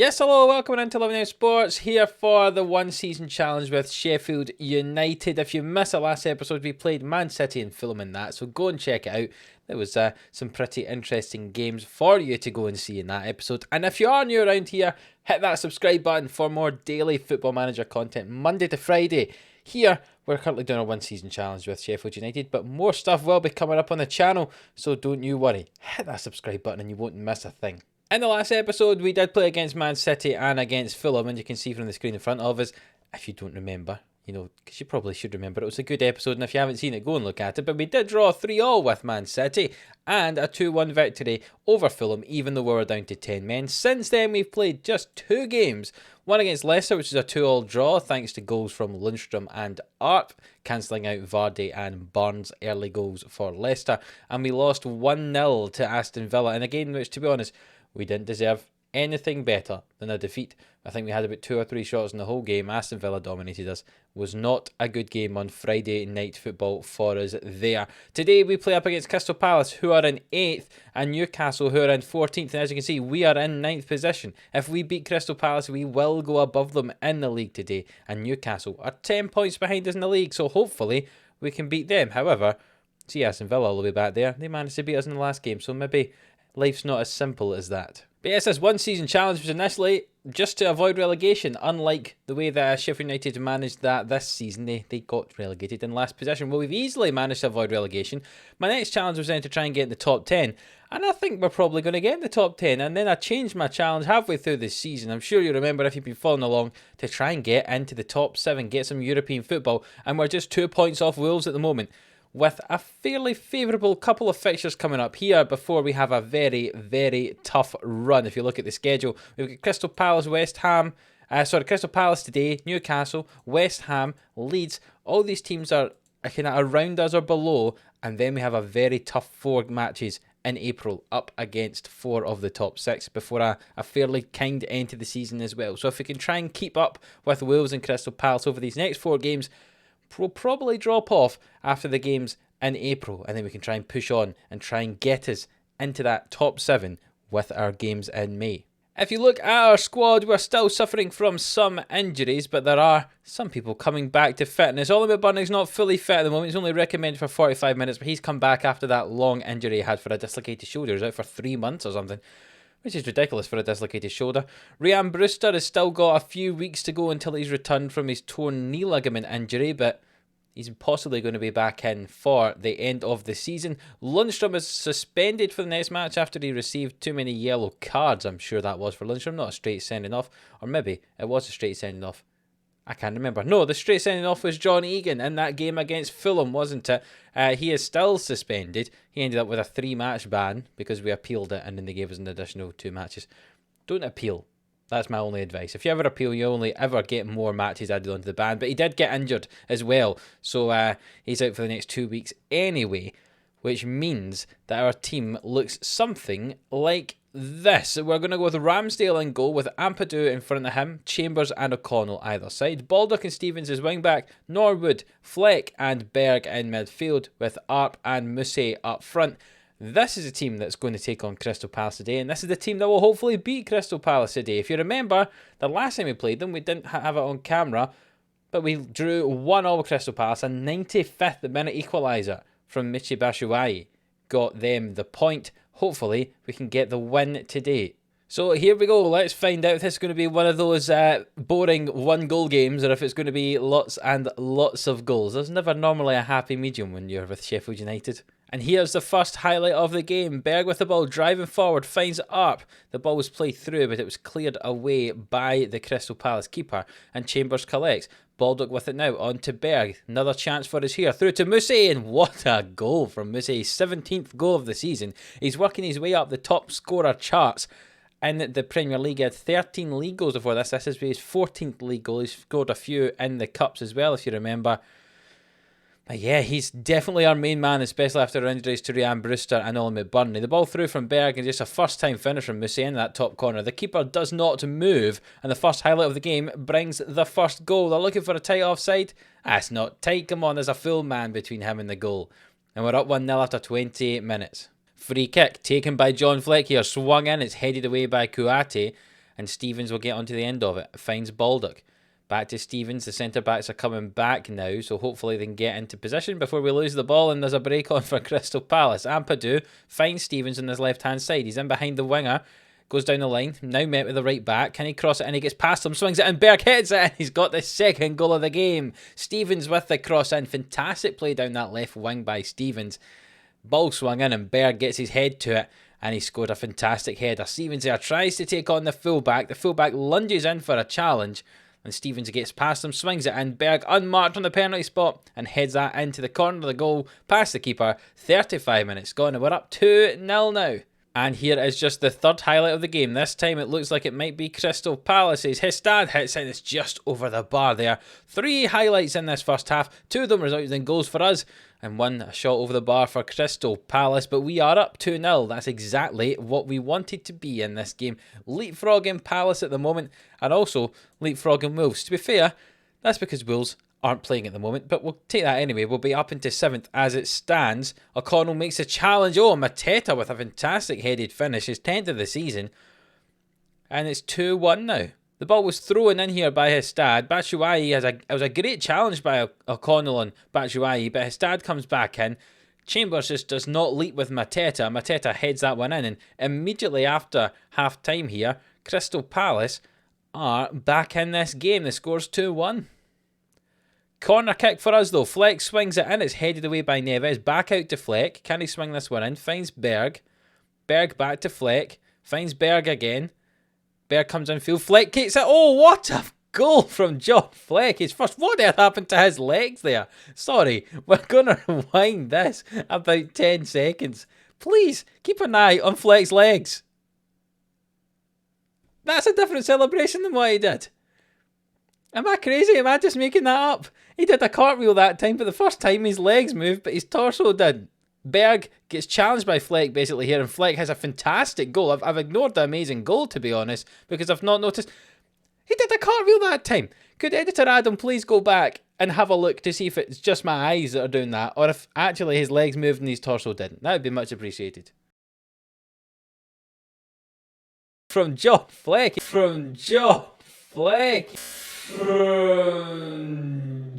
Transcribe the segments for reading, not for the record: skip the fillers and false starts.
Yes, hello, welcome into 11 Sports, here for the one season challenge with Sheffield United. If you missed the last episode, we played Man City and Fulham in that, so go and check it out. There was some pretty interesting games for you to go and see in that episode. And if you are new around here, hit that subscribe button for more daily Football Manager content, Monday to Friday. Here, we're currently doing a one season challenge with Sheffield United, but more stuff will be coming up on the channel, so don't you worry. Hit that subscribe button and you won't miss a thing. In the last episode, we did play against Man City and against Fulham, and you can see from the screen in front of us, if you don't remember, because you probably should remember, it was a good episode, and if you haven't seen it, go and look at it. But we did draw 3-3 with Man City, and a 2-1 victory over Fulham, even though we were down to 10 men. Since then, we've played just 2 games. One against Leicester, which is a 2-2 draw, thanks to goals from Lundstrom and Arp, cancelling out Vardy and Barnes' early goals for Leicester. And we lost 1-0 to Aston Villa, in a game which, to be honest, we didn't deserve anything better than a defeat. I think we had about 2 or 3 shots in the whole game. Aston Villa dominated us. Was not a good game on Friday night football for us there. Today we play up against Crystal Palace, who are in 8th, and Newcastle, who are in 14th. And as you can see, we are in 9th position. If we beat Crystal Palace, we will go above them in the league today. And Newcastle are 10 points behind us in the league, so hopefully we can beat them. However, see, Aston Villa will be back there. They managed to beat us in the last game, so maybe life's not as simple as that. But yes, this one season challenge was initially just to avoid relegation, unlike the way that Sheffield United managed that this season. They got relegated in last position. Well, we've easily managed to avoid relegation. My next challenge was then to try and get in the top 10. And I think we're probably going to get in the top 10. And then I changed my challenge halfway through this season. I'm sure you remember, if you've been following along, to try and get into the top 7, get some European football. And we're just 2 points off Wolves at the moment, with a fairly favourable couple of fixtures coming up here before we have a very, very tough run. If you look at the schedule, we've got Crystal Palace, Crystal Palace today, Newcastle, West Ham, Leeds. All these teams are kind of around us or below, and then we have a very tough 4 matches in April up against 4 of the top 6 before a fairly kind end to the season as well. So if we can try and keep up with Wolves and Crystal Palace over these next 4 games, we'll probably drop off after the games in April, and then we can try and push on and try and get us into that top 7 with our games in May. If you look at our squad, we're still suffering from some injuries, but there are some people coming back to fitness. Oliver Burning's not fully fit at the moment. He's only recommended for 45 minutes, but he's come back after that long injury he had for a dislocated shoulder. He was out for 3 months or something, which is ridiculous for a dislocated shoulder. Ryan Brewster has still got a few weeks to go until he's returned from his torn knee ligament injury, but he's possibly going to be back in for the end of the season. Lundstrom is suspended for the next match after he received too many yellow cards. I'm sure that was for Lundstrom, not a straight sending off. Or maybe it was a straight sending off. I can't remember. No, the straight sending off was John Egan in that game against Fulham, wasn't it? He is still suspended. He ended up with a 3-match ban because we appealed it, and then they gave us an additional 2 matches. Don't appeal. That's my only advice. If you ever appeal, you only ever get more matches added onto the ban. But he did get injured as well, so he's out for the next 2 weeks anyway, which means that our team looks something like this. We're going to go with Ramsdale in goal, with Ampadu in front of him, Chambers and O'Connell either side, Baldock and Stevens as wing-back, Norwood, Fleck and Berg in midfield, with Arp and Mousset up front. This is a team that's going to take on Crystal Palace today, and this is the team that will hopefully beat Crystal Palace today. If you remember, the last time we played them, we didn't have it on camera, but we drew 1-1 with Crystal Palace. A 95th minute equaliser from Michy Batshuayi got them the point. Hopefully, we can get the win today. So here we go. Let's find out if this is going to be one of those boring 1-goal games, or if it's going to be lots and lots of goals. There's never normally a happy medium when you're with Sheffield United. And here's the first highlight of the game. Berg with the ball, driving forward, finds Arp. The ball was played through, but it was cleared away by the Crystal Palace keeper, and Chambers collects. Baldock with it now, on to Berg. Another chance for us here, through to Mousset, and what a goal from Mousset. 17th goal of the season. He's working his way up the top scorer charts in the Premier League. He had 13 league goals before this. This is his 14th league goal. He's scored a few in the Cups as well, if you remember. But yeah, he's definitely our main man, especially after injuries to Ryan Brewster and Ollie McBurney. The ball through from Berg, and just a first-time finish from Mousset in that top corner. The keeper does not move, and the first highlight of the game brings the first goal. They're looking for a tight offside. That's not tight. Come on, there's a full man between him and the goal. And we're up 1-0 after 28 minutes. Free kick taken by John Fleck here, swung in, it's headed away by Kouate, and Stevens will get onto the end of it. Finds Baldock. Back to Stevens. The centre-backs are coming back now, so hopefully they can get into position before we lose the ball, and there's a break on for Crystal Palace. Ampadu finds Stevens on his left-hand side. He's in behind the winger. Goes down the line. Now met with the right back. Can he cross it in? He gets past him. Swings it in. Berg hits it. And he's got the second goal of the game. Stevens with the cross in. Fantastic play down that left wing by Stevens. Ball swung in and Berg gets his head to it. And he scored a fantastic header. Stevens there tries to take on the fullback. The fullback lunges in for a challenge. And Stevens gets past him. Swings it in. Berg unmarked on the penalty spot. And heads that into the corner of the goal. Past the keeper. 35 minutes gone. And we're up 2-0 now. And here is just the third highlight of the game. This time it looks like it might be Crystal Palace's. Histad hits it and it's just over the bar there. 3 highlights in this first half. 2 of them resulted in goals for us. And 1 a shot over the bar for Crystal Palace. But we are up 2-0. That's exactly what we wanted to be in this game. Leapfrogging Palace at the moment. And also leapfrogging Wolves. To be fair, that's because Wolves aren't playing at the moment, but we'll take that anyway. We'll be up into 7th as it stands. O'Connell makes a challenge. Oh, Mateta with a fantastic headed finish. His 10th of the season. And it's 2-1 now. The ball was thrown in here by Histad. Batshuayi it was a great challenge by O'Connell on Batshuayi, but Histad comes back in. Chambers just does not leap with Mateta. Mateta heads that one in, and immediately after half time here, Crystal Palace are back in this game. The score's 2-1. Corner kick for us though. Fleck swings it in. It's headed away by Neves. Back out to Fleck. Can he swing this one in? Finds Berg. Berg back to Fleck. Finds Berg again. Berg comes in field. Fleck kicks it. Oh, what a goal from John Fleck. His first. What had happened to his legs there? Sorry. We're going to rewind this about 10 seconds. Please keep an eye on Fleck's legs. That's a different celebration than what he did. Am I crazy? Am I just making that up? He did a cartwheel that time, but the first time his legs moved, but his torso did. Berg gets challenged by Fleck basically here, and Fleck has a fantastic goal. I've ignored the amazing goal, to be honest, because I've not noticed. He did a cartwheel that time. Could Editor Adam please go back and have a look to see if it's just my eyes that are doing that, or if actually his legs moved and his torso didn't? That would be much appreciated. From John Fleck. From John Fleck. From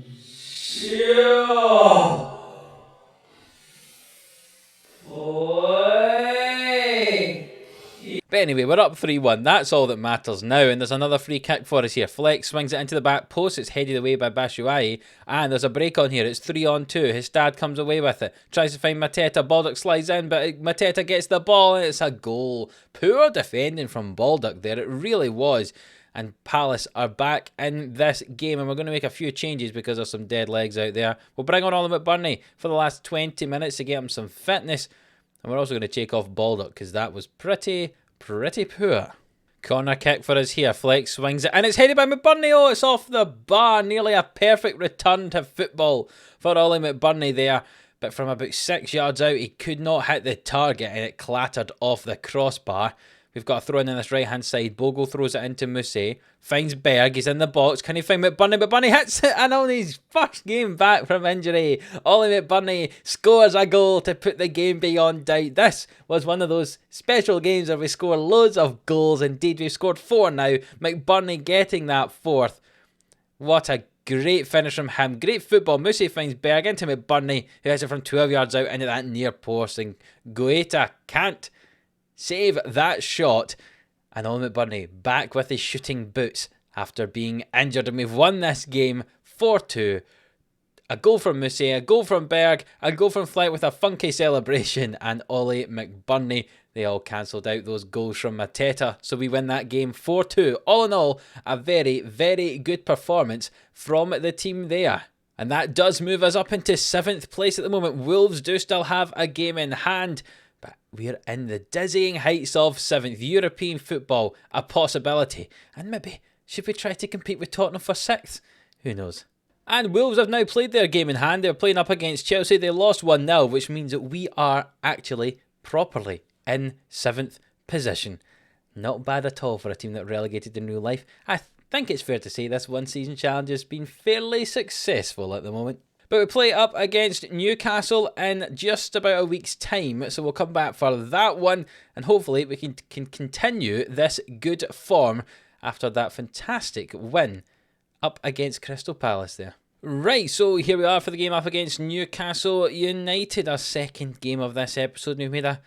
Joe Fleck. But anyway, we're up 3-1. That's all that matters now. And there's another free kick for us here. Fleck swings it into the back post. It's headed away by Batshuayi. And there's a break on here. It's 3-on-2. Histad comes away with it. Tries to find Mateta. Baldock slides in, but Mateta gets the ball and it's a goal. Poor defending from Baldock there. It really was. And Palace are back in this game, and we're going to make a few changes because there's some dead legs out there. We'll bring on Ollie McBurney for the last 20 minutes to get him some fitness. And we're also going to take off Baldock because that was pretty poor. Corner kick for us here. Fleck swings it, and it's headed by McBurney. Oh, it's off the bar. Nearly a perfect return to football for Ollie McBurney there. But from about 6 yards out, he could not hit the target, and it clattered off the crossbar. We've got a throw in this right-hand side. Bogle throws it into Mousse. Finds Berg. He's in the box. Can he find McBurney? McBurney hits it. And on his first game back from injury, Ollie McBurney scores a goal to put the game beyond doubt. This was one of those special games where we score loads of goals. Indeed, we've scored 4 now. McBurney getting that 4th. What a great finish from him. Great football. Mousse finds Berg into McBurney, who hits it from 12 yards out into that near post. And Guaita can't save that shot, and Ollie McBurney back with his shooting boots after being injured, and we've won this game 4-2. A goal from Mousse, a goal from Berg, a goal from Fleck with a funky celebration, and Ollie McBurney. They all cancelled out those goals from Mateta, so we win that game 4-2. All in all, a very, very good performance from the team there. And that does move us up into 7th place at the moment. Wolves do still have a game in hand, but we're in the dizzying heights of 7th. European football, a possibility. And maybe, should we try to compete with Tottenham for 6th? Who knows? And Wolves have now played their game in hand. They're playing up against Chelsea. They lost 1-0, which means that we are actually properly in 7th position. Not bad at all for a team that relegated to New Life. I think it's fair to say this one season challenge has been fairly successful at the moment. But we play up against Newcastle in just about a week's time, so we'll come back for that one, and hopefully we can continue this good form after that fantastic win up against Crystal Palace there. Right, so here we are for the game up against Newcastle United, our second game of this episode. We've made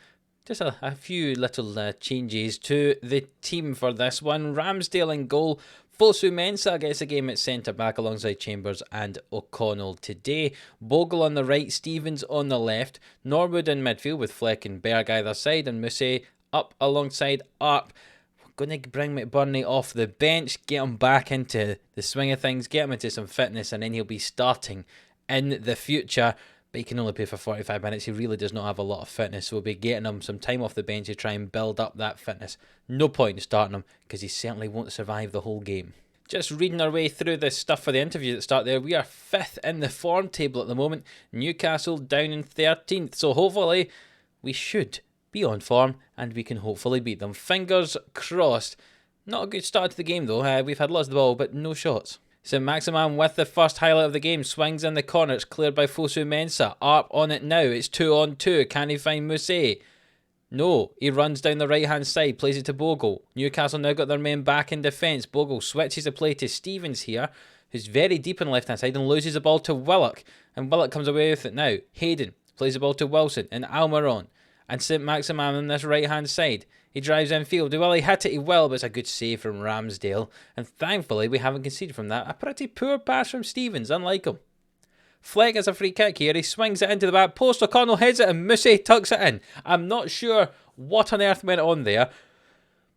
just a few little changes to the team for this one. Ramsdale in goal. Fosu-Mensah gets a game at centre-back alongside Chambers and O'Connell today. Bogle on the right, Stevens on the left. Norwood in midfield with Fleck and Berg either side, and Mousset up alongside Arp. We're going to bring McBurney off the bench, get him back into the swing of things, get him into some fitness, and then he'll be starting in the future. But he can only play for 45 minutes. He really does not have a lot of fitness, so we'll be getting him some time off the bench to try and build up that fitness. No point in starting him, because he certainly won't survive the whole game. Just reading our way through this stuff for the interview at the start there. We are 5th in the form table at the moment. Newcastle down in 13th, so hopefully we should be on form and we can hopefully beat them. Fingers crossed. Not a good start to the game though. We've had lots of the ball, but no shots. Saint-Maximin with the first highlight of the game, swings in the corner, it's cleared by Fosu-Mensah. Arp on it now, it's 2-on-2, can he find Mousset? No, he runs down the right hand side, plays it to Bogle. Newcastle now got their men back in defence. Bogle switches the play to Stevens here, who's very deep on the left hand side and loses the ball to Willock. And Willock comes away with it now. Hayden plays the ball to Wilson and Almiron. And Saint-Maximin on this right hand side. He drives infield. Will he hit it? He will, but it's a good save from Ramsdale. And thankfully, we haven't conceded from that. A pretty poor pass from Stevens, unlike him. Fleck has a free kick here. He swings it into the back post. O'Connell heads it and Mousset tucks it in. I'm not sure what on earth went on there,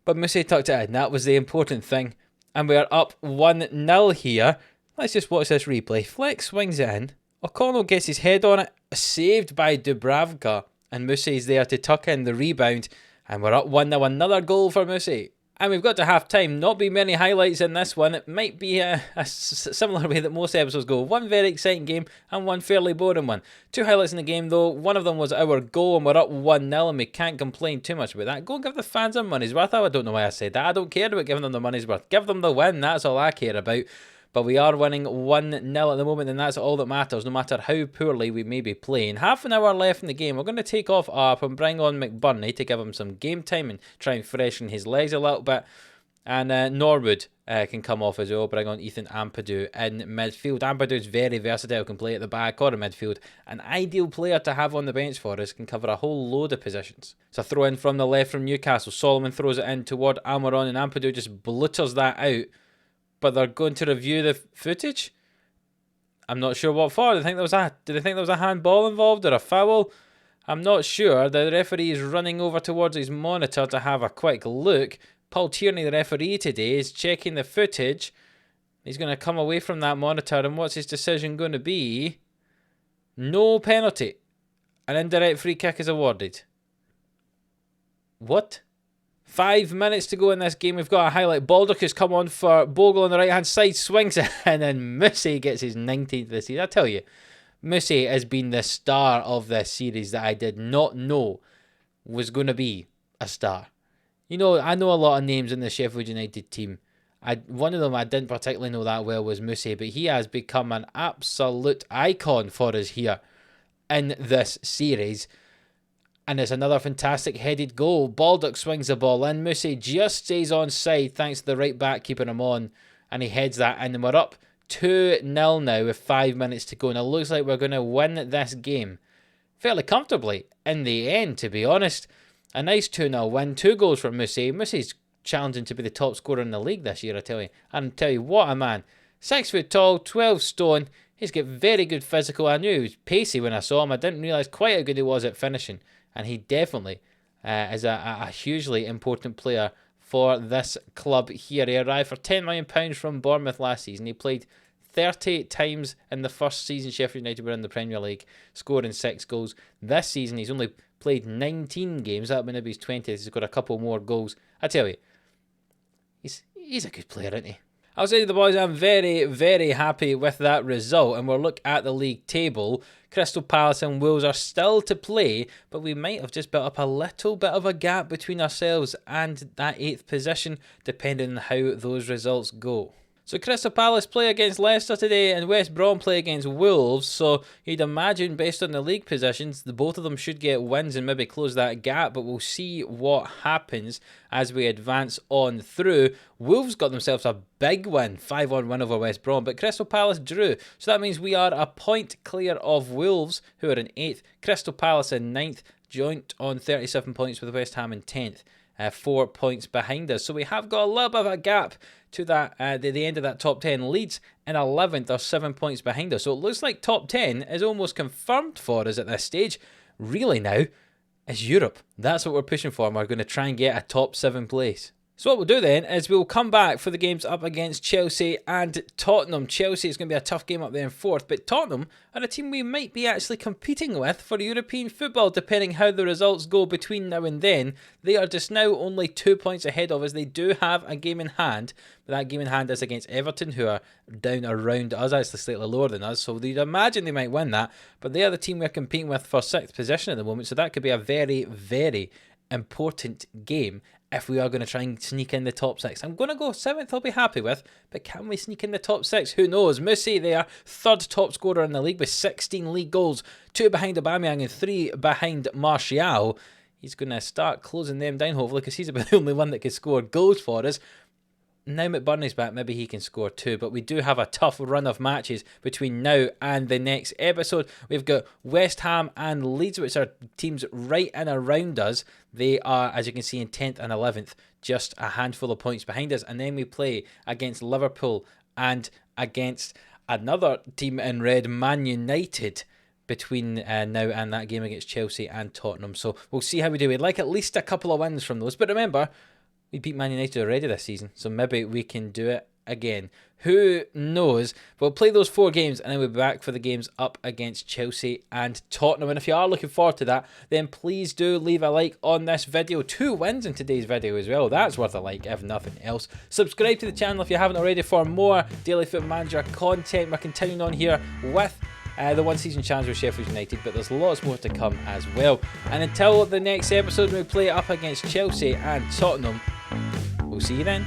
but Mousset tucked it in. That was the important thing. And we are up 1-0 here. Let's just watch this replay. Fleck swings it in. O'Connell gets his head on it. Saved by Dubravka. And Mousset's there to tuck in the rebound. And we're up 1-0. Another goal for Mousset. And we've got to half time. Not be many highlights in this one. It might be a similar way that most episodes go. One very exciting game and one fairly boring one. 2 highlights in the game though. One of them was our goal and we're up 1-0 and we can't complain too much about that. Go and give the fans their money's worth. I don't know why I said that. I don't care about giving them the money's worth. Give them the win. That's all I care about. But we are winning 1-0 at the moment, and that's all that matters, no matter how poorly we may be playing. Half an hour left in the game. We're going to take off Arp and bring on McBurney to give him some game time and try and freshen his legs a little bit. And Norwood can come off as well. Bring on Ethan Ampadu in midfield. Ampadu's very versatile, can play at the back or in midfield. An ideal player to have on the bench for us, can cover a whole load of positions. It's a throw in from the left from Newcastle. Solomon throws it in toward Almiron and Ampadu just blitters that out. But they're going to review the footage. I'm not sure what for. Do they think there was a handball involved or a foul? I'm not sure. The referee is running over towards his monitor to have a quick look. Paul Tierney, the referee today, is checking the footage. He's going to come away from that monitor, and what's his decision going to be? No penalty. An indirect free kick is awarded. What? 5 minutes to go in this game. We've got a highlight. Baldock has come on for Bogle on the right hand side, swings it, and then Mousset gets his 19th this season. I tell you, Mousset has been the star of this series that I did not know was going to be a star. You know, I know a lot of names in the Sheffield United team. One of them I didn't particularly know that well was Mousset, but he has become an absolute icon for us here in this series. And it's another fantastic headed goal. Baldock swings the ball in. Mousset just stays on side thanks to the right back keeping him on. And he heads that in. And we're up 2-0 now with 5 minutes to go. And it looks like we're going to win this game fairly comfortably in the end, to be honest. A nice 2-0 win. 2 goals from Mousset. Mousset's challenging to be the top scorer in the league this year, I tell you. And tell you what a man. 6 foot tall, 12 stone. He's got very good physical. I knew he was pacey when I saw him. I didn't realise quite how good he was at finishing. And he definitely is a hugely important player for this club here. He arrived for £10 million from Bournemouth last season. He played 30 times in the first season Sheffield United were in the Premier League, scoring 6 goals. This season he's only played 19 games. That would be his 20th. He's got a couple more goals. I tell you, he's a good player, isn't he? I'll say to the boys, I'm very, very happy with that result. And we'll look at the league table. Crystal Palace and Wolves are still to play, but we might have just built up a little bit of a gap between ourselves and that 8th position, depending on how those results go. So Crystal Palace play against Leicester today and West Brom play against Wolves. So you'd imagine, based on the league positions, the both of them should get wins and maybe close that gap. But we'll see what happens as we advance on through. Wolves got themselves a big win, 5-1 win over West Brom. But Crystal Palace drew. So that means we are a point clear of Wolves, who are in 8th. Crystal Palace in 9th, joint on 37 points with West Ham in 10th. 4 points behind us. So we have got a little bit of a gap to that the end of that top 10. Leeds in 11th are 7 points behind us. So it looks like top 10 is almost confirmed for us at this stage. Really now, is Europe. That's what we're pushing for. And we're going to try and get a top 7 place. So what we'll do then is we'll come back for the games up against Chelsea and Tottenham. Chelsea is going to be a tough game up there in 4th, but Tottenham are a team we might be actually competing with for European football, depending how the results go between now and then. They are just now only 2 points ahead of us. They do have a game in hand, but that game in hand is against Everton, who are down around us, actually slightly lower than us, so you'd imagine they might win that, but they are the team we're competing with for 6th position at the moment, so that could be a very, very important game if we are going to try and sneak in the top 6. I'm going to go 7th, I'll be happy with, but can we sneak in the top 6? Who knows? Musi there, 3rd top scorer in the league with 16 league goals, 2 behind Aubameyang and 3 behind Martial. He's going to start closing them down, hopefully, because he's about the only one that can score goals for us. Now McBurney's back, maybe he can score too, but we do have a tough run of matches between now and the next episode. We've got West Ham and Leeds, which are teams right in around us. They are, as you can see, in 10th and 11th, just a handful of points behind us. And then we play against Liverpool and against another team in red, Man United, between now and that game against Chelsea and Tottenham. So we'll see how we do. We'd like at least a couple of wins from those, but remember, we beat Man United already this season, so maybe we can do it again. Who knows? We'll play those 4 games and then we'll be back for the games up against Chelsea and Tottenham. And if you are looking forward to that, then please do leave a like on this video. 2 wins in today's video as well. That's worth a like, if nothing else. Subscribe to the channel if you haven't already for more Daily Foot Manager content. We're continuing on here with the one season challenge with Sheffield United, but there's lots more to come as well. And until the next episode when we play up against Chelsea and Tottenham, we'll see you then.